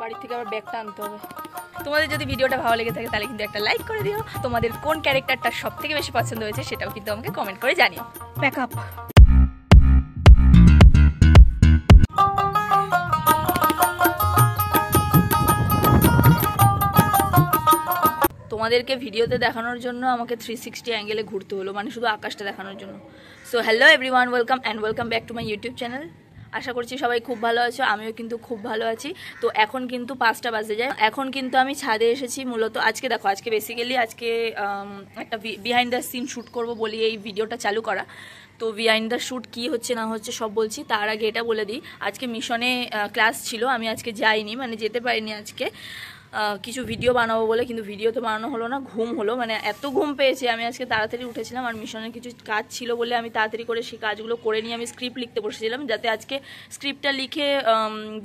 বাড়ি থেকে আবার ব্যাগটা আনতে হবে। তোমাদের যদি ভিডিওটা ভালো লেগে থাকে তাহলে কিন্তু একটা লাইক করে দিও। তোমাদের কোন ক্যারেক্টারটা সবথেকে বেশি পছন্দ হয়েছে সেটাও কিন্তু আমাকে কমেন্ট করে জানিও। Pack up. তোমাদেরকে ভিডিওতে দেখানোর জন্য আমাকে 360 অ্যাঙ্গেলে ঘুরতে হলো, মানে শুধু আকাশটা দেখানোর জন্য। So hello everyone, welcome back to my YouTube channel. আশা করছি সবাই খুব ভালো আছো, আমিও কিন্তু খুব ভালো আছি। তো এখন কিন্তু 5টা বাজে যায়। এখন কিন্তু আমি ছাদে এসেছি মূলত। আজকে দেখো, আজকে বেসিক্যালি একটা বিহাইন্ড দ্য সিন শ্যুট করবো বলি এই ভিডিওটা চালু করা। তো বিহাইন্ড দ্য শ্যুট কী হচ্ছে না হচ্ছে সব বলছি। তার আগে এটা বলে দিই, আজকে মিশনে ক্লাস ছিল, আমি আজকে যাইনি, মানে যেতে পারিনি আজকে। কিছু ভিডিও বানাবো বলে, কিন্তু ভিডিও তো বানানো হলো না, ঘুম হলো, মানে এত ঘুম পেয়েছে। আমি আজকে তাড়াতাড়ি উঠেছিলাম আর মিশনের কিছু কাজ ছিল বলে আমি তাড়াতাড়ি করে সেই কাজগুলো করে নিয়ে আমি স্ক্রিপ্ট লিখতে বসেছিলাম, যাতে আজকে স্ক্রিপ্টটা লিখে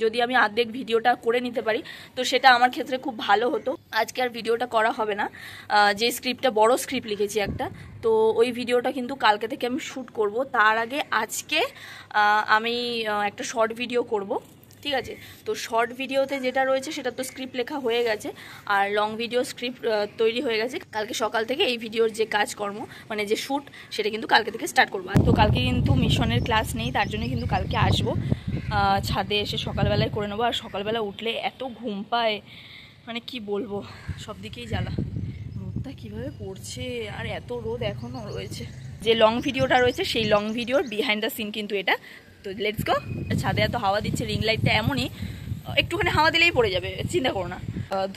যদি আমি অর্ধেক ভিডিওটা করে নিতে পারি তো সেটা আমার ক্ষেত্রে খুব ভালো হতো। আজকে আর ভিডিওটা করা হবে না, যে স্ক্রিপ্টটা বড় স্ক্রিপ্ট লিখেছি একটা, তো ওই ভিডিওটা কিন্তু কালকে থেকে আমি শ্যুট করব। তার আগে আজকে আমি একটা শর্ট ভিডিও করব, ঠিক আছে? তো শর্ট ভিডিওতে যেটা রয়েছে সেটা তো স্ক্রিপ্ট লেখা হয়ে গেছে, আর লং ভিডিও স্ক্রিপ্ট তৈরি হয়ে গেছে। কালকে সকাল থেকে এই ভিডিওর যে কাজকর্ম, মানে যে শ্যুট, সেটা কিন্তু কালকে থেকে স্টার্ট করবো। তো কালকে কিন্তু মিশনের ক্লাস নেই, তার জন্য কিন্তু কালকে আসবো, ছাদে এসে সকালবেলায় করে নেবো। আর সকালবেলা উঠলে এত ঘুম পায়, মানে কি বলবো, সব দিকেই জ্বালা। রোদটা কীভাবে পড়ছে, আর এত রোদ এখনও রয়েছে। যে লং ভিডিওটা রয়েছে সেই লং ভিডিওর বিহাইন্ড দ্য সিন কিন্তু এটা। তো লেটস গো। ছাদে এত হাওয়া দিচ্ছে, রিং লাইটটা এমনই, একটুখানি হাওয়া দিলেই পড়ে যাবে, চিন্তা করো না।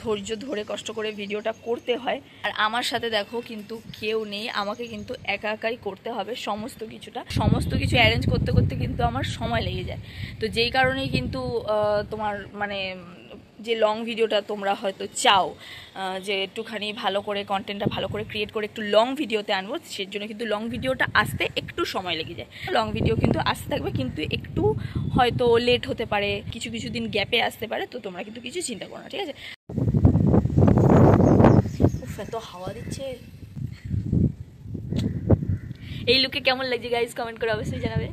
ধৈর্য ধরে কষ্ট করে ভিডিওটা করতে হয়। আর আমার সাথে দেখো কিন্তু কেউ নেই, আমাকে কিন্তু একা একাই করতে হবে সমস্ত কিছু অ্যারেঞ্জ করতে করতে কিন্তু আমার সময় লেগে যায়। তো যেই কারণেই কিন্তু তোমার মানে যে লং ভিডিওটা তোমরা হয়তো চাও যে একটুখানি ভালো করে কন্টেন্টটা ভালো করে ক্রিয়েট করে একটু লং ভিডিওতে আনবো, সেই জন্য কিন্তু লং ভিডিওটা আসতে একটু সময় লেগে যায়। লং ভিডিও কিন্তু আসতে থাকবে, কিন্তু একটু হয়তো লেট হতে পারে, কিছু দিন গ্যাপে আসতে পারে। তো তোমরা কিন্তু কিছু চিন্তা করো না, ঠিক আছে? এত হাওয়া দিচ্ছে। এই লুকে কেমন লাগছে গাইজ কমেন্ট করে অবশ্যই জানাবে।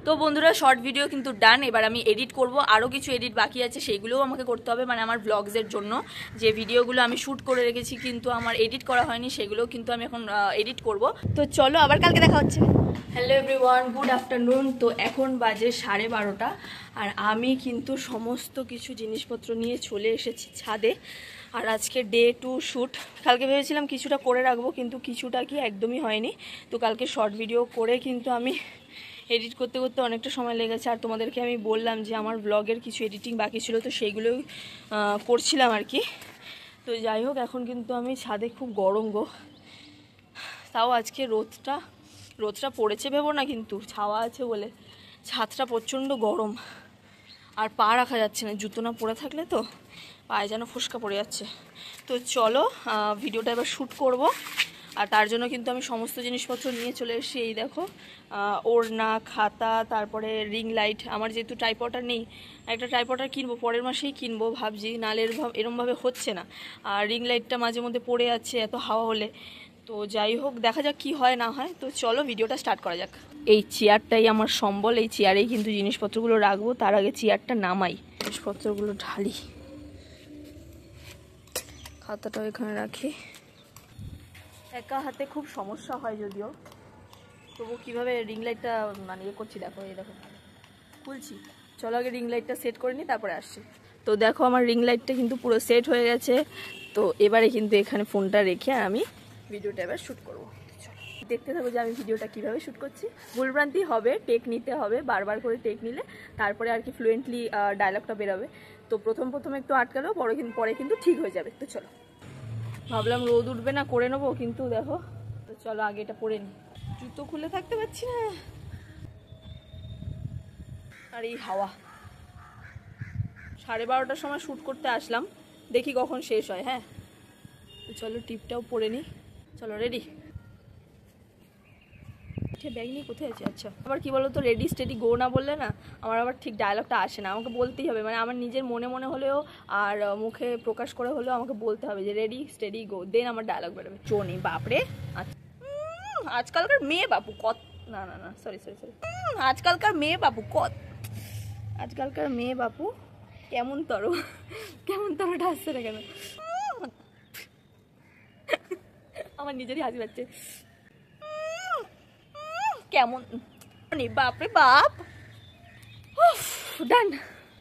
তো বন্ধুরা, শর্ট ভিডিও কিন্তু ডান। এবার আমি এডিট করব, আরও কিছু এডিট বাকি আছে, সেইগুলোও আমাকে করতে হবে, মানে আমার ব্লগসের জন্য যে ভিডিওগুলো আমি শ্যুট করে রেখেছি কিন্তু আমার এডিট করা হয়নি, সেগুলোও কিন্তু আমি এখন এডিট করব। তো চলো, আবার কালকে দেখা হচ্ছে। Hello everyone, good afternoon. তো এখন বাজে 12:30, আর আমি কিন্তু সমস্ত কিছু জিনিসপত্র নিয়ে চলে এসেছি ছাদে। আর আজকে ডে 2 শ্যুট। কালকে ভেবেছিলাম কিছুটা করে রাখবো, কিন্তু কিছুটা কি একদমই হয়নি। তো কালকে শর্ট ভিডিও করে কিন্তু আমি এডিট করতে করতে অনেকটা সময় লেগেছে। আর তোমাদেরকে আমি বললাম যে আমার ব্লগের কিছু এডিটিং বাকি ছিল, তো সেইগুলোই করছিলাম আর কি। তো যাই হোক, এখন কিন্তু আমি ছাদে, খুব গরম গো। তাও আজকে রোদটা পড়েছে ভেবো না, কিন্তু ছাওয়া আছে বলে ছাদটা প্রচণ্ড গরম। আর পা রাখা যাচ্ছে না, জুতো না পরে থাকলে তো পায়ে যেন ফোসকা পড়ে যাচ্ছে। তো চলো ভিডিওটা এবার শ্যুট করব। আর তার জন্য কিন্তু আমি সমস্ত জিনিসপত্র নিয়ে চলে এসেছি। এই দেখো, ওড়না, খাতা, তারপরে রিং লাইট। আমার যেহেতু ট্রাইপডার নেই, একটা ট্রাইপডার কিনবো, পরের মাসেই কিনবো ভাবছি, নাহলে এরমভাবে হচ্ছে না। আর রিং লাইটটা মাঝে মধ্যে পড়ে যাচ্ছে এত হাওয়া হলে। তো যাই হোক, দেখা যাক কি হয় না হয়। তো চলো ভিডিওটা স্টার্ট করা যাক। এই চেয়ারটাই আমার সম্বল, এই চেয়ারেই কিন্তু জিনিসপত্রগুলো রাখবো। তার আগে চেয়ারটা নামাই, জিনিসপত্রগুলো ঢালি, খাতাটাও এখানে রাখি। একা হাতে খুব সমস্যা হয় যদিও, তবু কীভাবে রিং লাইটটা মানে করছি দেখো। এই দেখো খুলছি, চলো আগে রিং লাইটটা সেট করে নিই, তারপরে আসছি। তো দেখো আমার রিং লাইটটা কিন্তু পুরো সেট হয়ে গেছে। তো এবারে কিন্তু এখানে ফোনটা রেখে আমি ভিডিওটা এবার শ্যুট করবো। দেখতে থাকো যে আমি ভিডিওটা কীভাবে শ্যুট করছি। ভুলভ্রান্তি হবে, টেক নিতে হবে, বারবার করে টেক নিলে তারপরে আর কি ফ্লুয়েন্টলি ডায়লগটা বেরোবে। তো প্রথম একটু আটকালেও পরে কিন্তু ঠিক হয়ে যাবে। তো চলো, ভাবলাম রোদ উঠবে না, করে নেবো, কিন্তু দেখো। তো চলো আগে এটা পরে নিই, জুতো খুলে থাকতে পারছি না। আর এই হাওয়া। 12:30টার সময় শ্যুট করতে আসলাম, দেখি কখন শেষ হয়। হ্যাঁ, তো চলো টিপটাও পরে নিই। চলো রেডি। ব্যাগ নিয়ে কোথায় আছে? আচ্ছা, আবার কি বলো তো, রেডি স্টেডি গো না বললে না আমার আবার ঠিক ডায়লগটা আসে না, আমাকে বলতেই হবে। মানে আমার নিজের মনে হলেও আর মুখে প্রকাশ করে হলেও আমাকে বলতে হবে যে রেডি স্টেডি গো, দেন আমার ডায়লগ বেরোবে। চোনি বাপরে, আজকালকার মেয়ে বাপু কত, না সরি আজকালকার মেয়ে বাপু কেমন তরটা আসছে না কেন? আমার নিজেরই হাসি পাচ্ছে। কেমন বাপরে বাপ। ডান।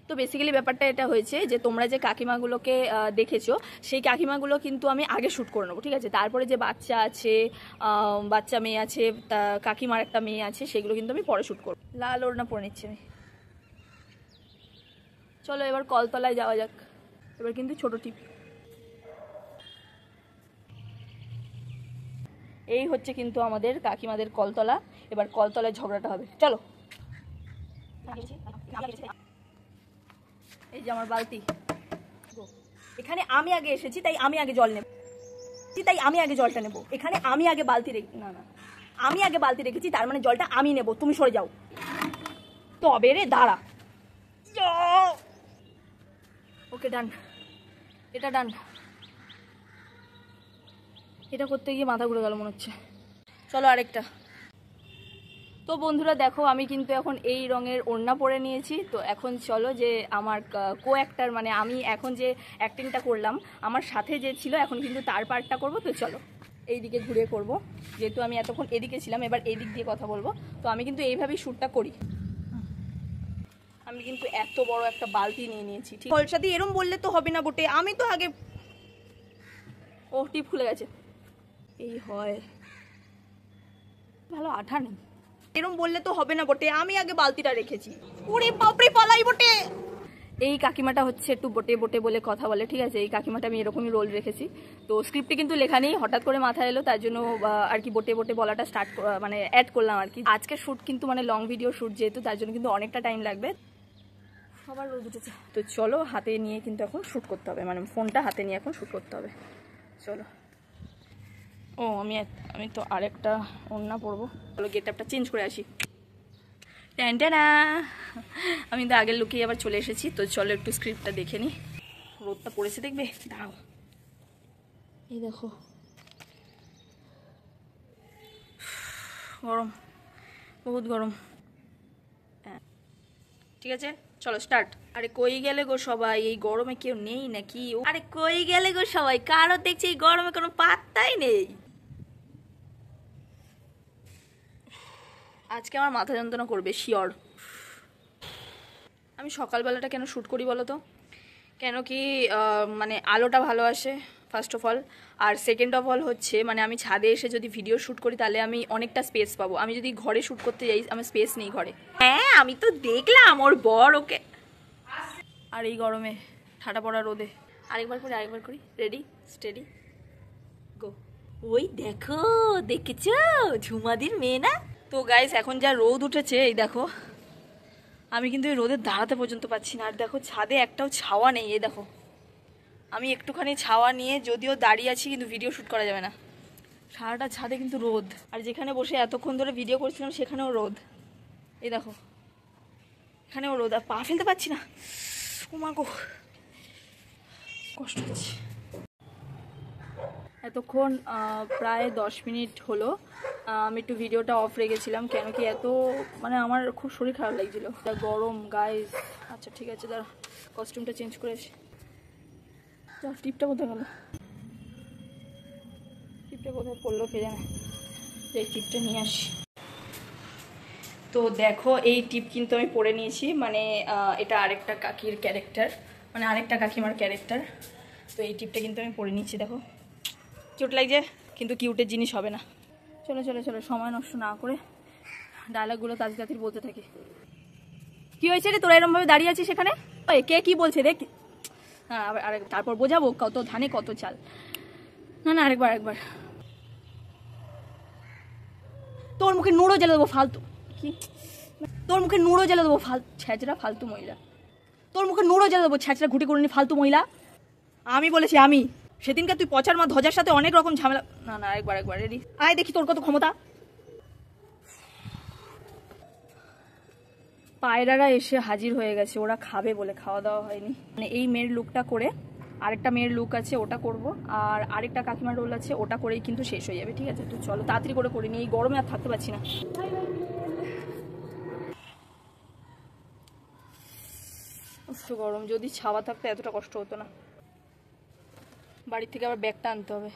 তো বেসিক্যালি ব্যাপারটা এটা হয়েছে যে তোমরা যে কাকিমাগুলোকে দেখেছো সেই কাকিমাগুলো কিন্তু আমি আগে শ্যুট করে নেবো, ঠিক আছে? তারপরে যে বাচ্চা আছে, বাচ্চা মেয়ে আছে, কাকিমার একটা মেয়ে আছে, সেগুলো কিন্তু আমি পরে শ্যুট করবো। লাল ওড়না পরে নিচ্ছি আমি। চলো এবার কলতলায় যাওয়া যাক। এবার কিন্তু ছোট টিপ। এই হচ্ছে কিন্তু আমাদের কাকিমাদের কলতলা। এবার কলতলায় ঝগড়াটা হবে, চলো। এই যে আমার বালতি, এখানে আমি আগে এসেছি তাই আমি আগে জল নেব, তাই আমি আগে জলটা নেব। এখানে আমি আগে বালতি আমি আগে বালতি রেখেছি, তার মানে জলটা আমি নেব। তুমি সরে যাও। তবে রে দাঁড়া। ওকে ডান, এটা ডান। এটা করতে গিয়ে মাথা ঘুরে গেল মনে হচ্ছে। চলো আরেকটা। তো বন্ধুরা দেখো, আমি কিন্তু এখন এই রঙের ওড়না পরে নিয়েছি। তো এখন চলো যে আমার কো অ্যাক্টার, মানে আমি এখন যে অ্যাক্টিংটা করলাম, আমার সাথে যে ছিল এখন কিন্তু তার পার্টটা করব। তো চলো এই দিকে ঘুরে করব, যেহেতু আমি এতক্ষণ এদিকে ছিলাম, এবার এই দিক দিয়ে কথা বলবো। তো আমি কিন্তু এইভাবেই শ্যুটটা করি। আমি কিন্তু এত বড় একটা বালতি নিয়ে নিয়েছি, ঠিক? ফলসাদি এরম বললে তো হবে না বটে, আমি তো আগে। ও টিপ খুলে গেছে। এই হয় ভালো আঠা নেই, এরম বললে তো হবে না বটে, আমি আগে বালতিটা রেখেছি। ওরে বাপরে পালাই বটে। এই কাকিমাটা হচ্ছে একটু বটে বটে বলে কথা বলে, ঠিক আছে? এই কাকিমাটা আমি এরকমই রোল রেখেছি। তো স্ক্রিপ্টে কিন্তু লেখা নেই, হঠাৎ করে মাথায় এলো, তার জন্য আর কি বটে বটে বলাটা মানে অ্যাড করলাম আর কি। আজকে শ্যুট কিন্তু মানে লং ভিডিও শ্যুট যেহেতু, তার জন্য কিন্তু অনেকটা টাইম লাগবে। সবার রোদ উঠেছে। তো চলো হাতে নিয়ে কিন্তু এখন শ্যুট করতে হবে, মানে ফোনটা হাতে নিয়ে এখন শ্যুট করতে হবে। চলো। ও আমি তো আরেকটা ওড়না পরবো। চলো গেটআপটা চেঞ্জ করে আসি। ট্যান্টানা, আমি তো আগের লুকেই আবার চলে এসেছি। তো চলো একটু স্ক্রিপ্টটা দেখে নিই। রোদটা পড়েছে দেখবে, দাঁড়াও। এই দেখো গরম, বহুত গরম। হ্যাঁ ঠিক আছে, চলো স্টার্ট। আরে কই গেলে গো সবাই? এই গরমে কেউ নেই নাকি? আরে কই গেলে গো সবাই? কারো দেখছি এই গরমে কোনো পাত্তাই নেই। আজকে আমার মাথা যন্ত্রণা করবে শিওর। আমি সকালবেলাটা কেন শ্যুট করি বলো তো? কেন কি মানে আলোটা ভালো আসে ফার্স্ট অফ অল, আর সেকেন্ড অফ অল হচ্ছে মানে আমি ছাদে এসে যদি ভিডিও শ্যুট করি তাহলে আমি অনেকটা স্পেস পাবো। আমি যদি ঘরে শ্যুট করতে যাই আমার স্পেস নেই ঘরে। হ্যাঁ আমি তো দেখলাম ওর বর ওকে। আর এই গরমে ঠাটা পড়া রোদে। আরেকবার করি। Ready steady go. ওই দেখো, দেখেছো ঝুমাদির মেয়ে না? তো গাইস এখন যা রোদ উঠেছে, এই দেখো আমি কিন্তু এই রোদে দাঁড়াতে পর্যন্ত পাচ্ছি না। আর দেখো ছাদে একটাও ছাওয়া নেই। এই দেখো আমি একটুখানি ছাওয়া নিয়ে যদিও দাঁড়িয়ে আছি, কিন্তু ভিডিও শ্যুট করা যাবে না। সারাটা ছাদে কিন্তু রোদ। আর যেখানে বসে এতক্ষণ ধরে ভিডিও করছিলাম সেখানেও রোদ। এই দেখো এখানেও রোদ, আর পা ফেলতে পারছি না। ও মা গো, কষ্ট হচ্ছে। এতক্ষণ প্রায় 10 মিনিট হলো আমি একটু ভিডিওটা অফ রেখেছিলাম, কেন কি এত মানে আমার খুব শরীর খারাপ লাগছিল, গরম গাইস। আচ্ছা ঠিক আছে, দাঁড়া কস্টিউমটা চেঞ্জ করে আসি। টিপটা কোথায় গেল? টিপটা কোথায় পড়লো কে জানে। এই টিপটা নিয়ে আসি। তো দেখো এই টিপ কিন্তু আমি পরে নিয়েছি, মানে এটা আরেকটা কাকির ক্যারেক্টার, মানে আরেকটা কাকিমার ক্যারেক্টার। তো এই টিপটা কিন্তু আমি পরে নিচ্ছি। দেখো কিউট লাগছে, কিন্তু কিউটের জিনিস হবে না। চলো চলো চলো, সময় নষ্ট না করে ডায়লগগুলো তাড়াতাড়ি বলতে থাকি। কি হয়েছে রে তোরা এরমভাবে দাঁড়িয়ে আছিস সেখানে? কে কি বলছে রে? হ্যাঁ আরেক তারপর বোঝাবো কত ধানে কত চাল। না আরেকবার। তোর মুখে নুড়ো জ্বেলে দেবো ফালতু। কি তোর মুখে নুড়ো জ্বেলে দেবো ছ্যাঁচড়া ফালতু মহিলা। তোর মুখে নুড়ো জ্বেলে দেবো ছ্যাঁচড়া ঘুটি করে নি ফালতু মহিলা। আমি বলেছি আমি। সেদিনকে তুই পচার মা ধ্বজার সাথে অনেক রকম ঝামেলা। না একবার রেডি আয় দেখি তোর কত ক্ষমতা। পায়রারা এসে হাজির হয়ে গেছে, ওরা খাবে বলে খাওয়া দাওয়া হয়নি। মানে এই মেয়ের লুকটা করে আরেকটা মেয়ের লুক আছে ওটা করব, আর আরেকটা কাকিমার রোল আছে ওটা করেই কিন্তু শেষ হয়ে যাবে। ঠিক আছে তো চলো তাড়াতাড়ি করে নিই, এই গরমে আর থাকতে পারছি না। ও উফ গরম, যদি ছাওয়া থাকতো এতটা কষ্ট হতো না। বাড়ির থেকে আবার ব্যাগটা আনতে হবে,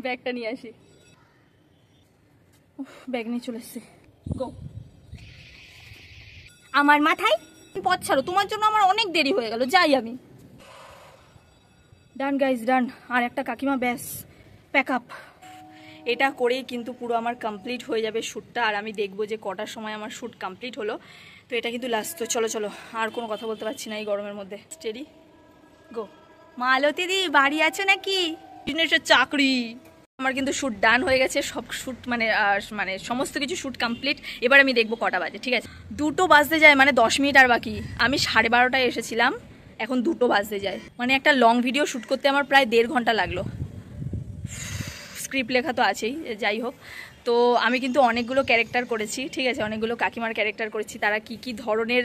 ব্যাগটা নিয়ে আসি। ব্যাগ নিয়ে চলে এসছি, গো। আমার মাথায় পথ ছাড়ো, তোমার জন্য আমার অনেক দেরি হয়ে গেল, যাই আমি। ডান গাইজ ডান, আর একটা কাকিমা, ব্যাস প্যাক আপ। এটা করেই কিন্তু পুরো আমার কমপ্লিট হয়ে যাবে শ্যুটটা, আর আমি দেখবো যে কটার সময় আমার শ্যুট কমপ্লিট হলো। তো এটা কিন্তু লাস্ট। তো চলো চলো, আর কোনো কথা বলতে পারছি না এই গরমের মধ্যে। Steady go. মালতী দি বাড়ি আছে নাকি? বিজনেসের চাকরি। আমার কিন্তু শ্যুট ডান হয়ে গেছে, সব শ্যুট মানে মানে সমস্ত কিছু শ্যুট কমপ্লিট। এবার আমি দেখবো কটা বাজে, ঠিক আছে? 2টো বাজতে যায়, মানে 10 মিনিট আর বাকি। আমি 12:30টায় এসেছিলাম, এখন 2টো বাজতে যায়, মানে একটা লং ভিডিও শ্যুট করতে আমার প্রায় 1.5 ঘন্টা লাগলো। স্ক্রিপ্ট লেখা তো আছেই, যাই হোক। তো আমি কিন্তু অনেকগুলো ক্যারেক্টার করেছি, ঠিক আছে? অনেকগুলো কাকিমার ক্যারেক্টার করেছি, তারা কি কি ধরনের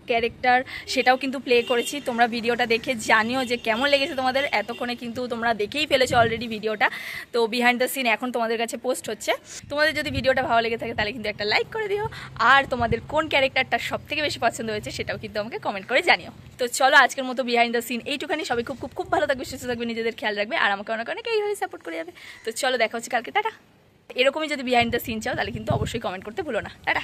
ক্যারেক্টার সেটাও কিন্তু প্লে করেছি। তোমরা ভিডিওটা দেখে জানিও যে কেমন লেগেছে তোমাদের। এতক্ষণে কিন্তু তোমরা দেখেই ফেলেছো অলরেডি ভিডিওটা। তো বিহাইন্ড দ্য সিন এখন তোমাদের কাছে পোস্ট হচ্ছে। তোমাদের যদি ভিডিওটা ভালো লেগে থাকে তাহলে কিন্তু একটা লাইক করে দিও, আর তোমাদের কোন ক্যারেক্টারটা সব থেকে বেশি পছন্দ হয়েছে সেটাও কিন্তু আমাকে কমেন্ট করে জানিও। তো চলো আজকের মতো বিহাইন্ড দ্য সিন এইটুখানি। সবাই খুব খুব খুব ভালো থাকবে, সুস্থ থাকবে, নিজেদের খেয়াল রাখবে, আর আমাকে অনেক অনেক এইভাবে সাপোর্ট করে যাবে। তো চলো দেখা হচ্ছে কালকে, টাটা। এরকমই যদি বিহাইন্ড দ্য সিন চাও তাহলে কিন্তু অবশ্যই কমেন্ট করতে ভুলো না। টাটা।